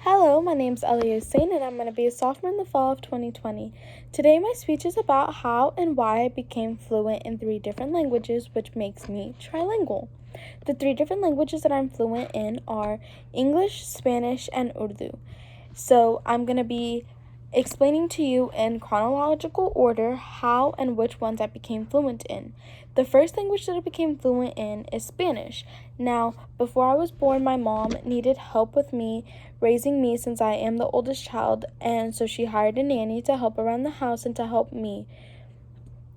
Hello, my name's Elia and I'm going to be a sophomore in the fall of 2020. Today my speech is about how and why I became fluent in 3 different languages, which makes me trilingual. The 3 different languages that I'm fluent in are English, Spanish, and Urdu. So I'm going to be explaining to you in chronological order how and which ones I became fluent in. The first language that I became fluent in is Spanish. Now, before I was born, my mom needed help with me raising me since I am the oldest child, and so she hired a nanny to help around the house and to help me.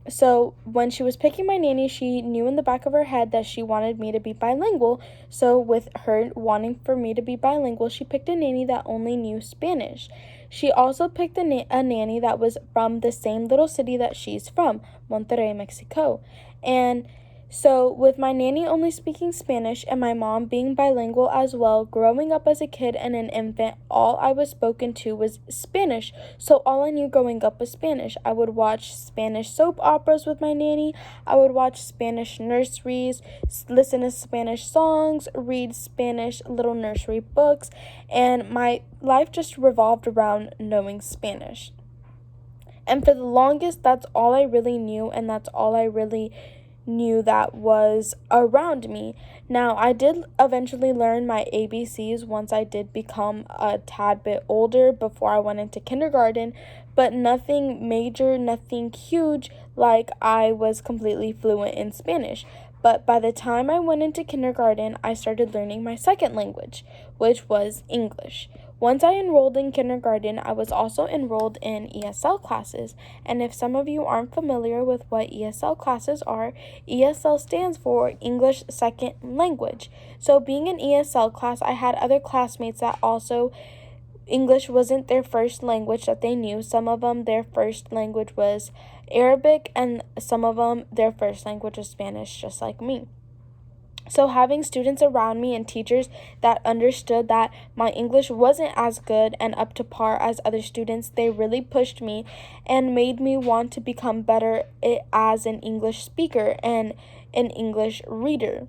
So when she was picking my nanny, she knew in the back of her head that she wanted me to be bilingual. So with her wanting for me to be bilingual, she picked a nanny that only knew Spanish. She also picked a nanny that was from the same little city that she's from, Monterrey, Mexico. And so with my nanny only speaking Spanish and my mom being bilingual as well, growing up as a kid and an infant, all I was spoken to was Spanish. So all I knew growing up was Spanish. I would watch Spanish soap operas with my nanny. I would watch Spanish nurseries, listen to Spanish songs, read Spanish little nursery books, and my life just revolved around knowing Spanish. And for the longest, that's all I really knew, and that's all I really knew that was around me. Now, I did eventually learn my ABCs once I did become a tad bit older before I went into kindergarten, but nothing major, nothing huge, like I was completely fluent in Spanish. But by the time I went into kindergarten, I started learning my second language, which was English. Once I enrolled in kindergarten, I was also enrolled in ESL classes. And if some of you aren't familiar with what ESL classes are, ESL stands for English Second Language. So being in ESL class, I had other classmates that also English wasn't their first language that they knew. Some of them, their first language was Arabic, and some of them, their first language was Spanish, just like me. So having students around me and teachers that understood that my English wasn't as good and up to par as other students, they really pushed me and made me want to become better as an English speaker and an English reader.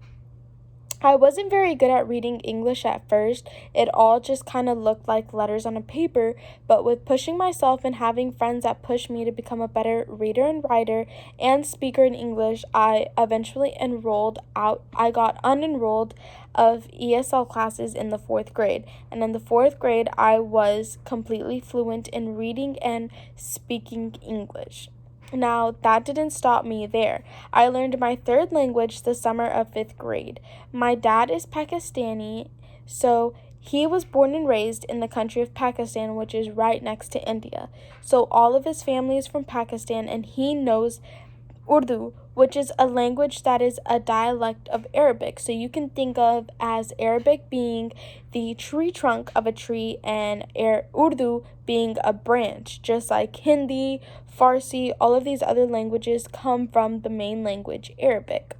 I wasn't very good at reading English at first. It all just kind of looked like letters on a paper, but with pushing myself and having friends that pushed me to become a better reader and writer and speaker in English, I eventually I got unenrolled of ESL classes in the 4th grade. And in the 4th grade, I was completely fluent in reading and speaking English. Now, that didn't stop me there. I learned my 3rd language the summer of 5th grade. My dad is Pakistani, so he was born and raised in the country of Pakistan, which is right next to India. So all of his family is from Pakistan, and he knows Urdu, which is a language that is a dialect of Arabic. So you can think of as Arabic being the tree trunk of a tree and Urdu being a branch, just like Hindi, Farsi, all of these other languages come from the main language, Arabic.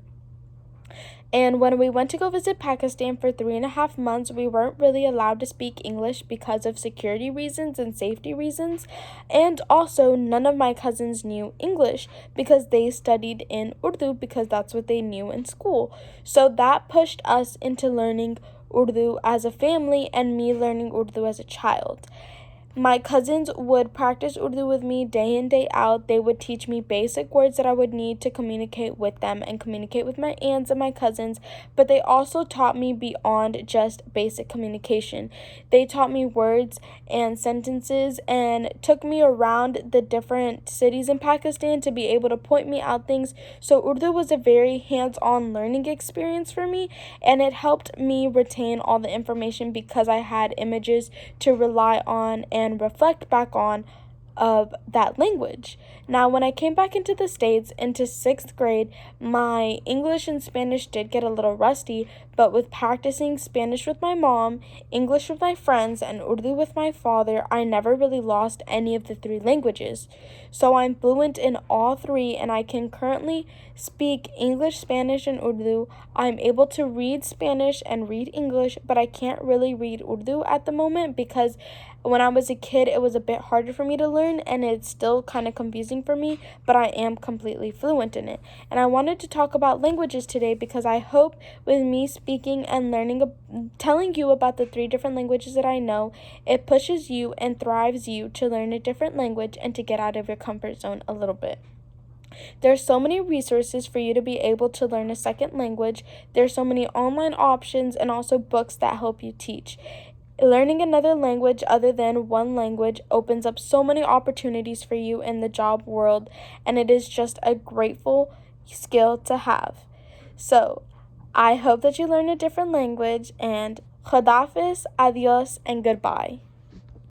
And when we went to go visit Pakistan for 3.5 months, we weren't really allowed to speak English because of security reasons and safety reasons. And also, none of my cousins knew English because they studied in Urdu because that's what they knew in school. So that pushed us into learning Urdu as a family and me learning Urdu as a child. My cousins would practice Urdu with me day in, day out. They would teach me basic words that I would need to communicate with them and communicate with my aunts and my cousins, but they also taught me beyond just basic communication. They taught me words and sentences and took me around the different cities in Pakistan to be able to point me out things. So Urdu was a very hands-on learning experience for me, and it helped me retain all the information because I had images to rely on and reflect back on of that language. Now, when I came back into the States into 6th grade, my English and Spanish did get a little rusty, but with practicing Spanish with my mom, English with my friends, and Urdu with my father, I never really lost any of the 3 languages. So I'm fluent in all 3, and I can currently speak English, Spanish, and Urdu. I'm able to read Spanish and read English, but I can't really read Urdu at the moment because when I was a kid, it was a bit harder for me to learn, and it's still kind of confusing for me, but I am completely fluent in it. And I wanted to talk about languages today because I hope with me speaking speaking and telling you about the 3 different languages that I know, it pushes you and thrives you to learn a different language and to get out of your comfort zone a little bit. There's so many resources for you to be able to learn a second language. There's so many online options and also books that help you teach. Learning another language other than one language opens up so many opportunities for you in the job world, and it is just a grateful skill to have. So, I hope that you learn a different language, and Khadafis, adios, and goodbye.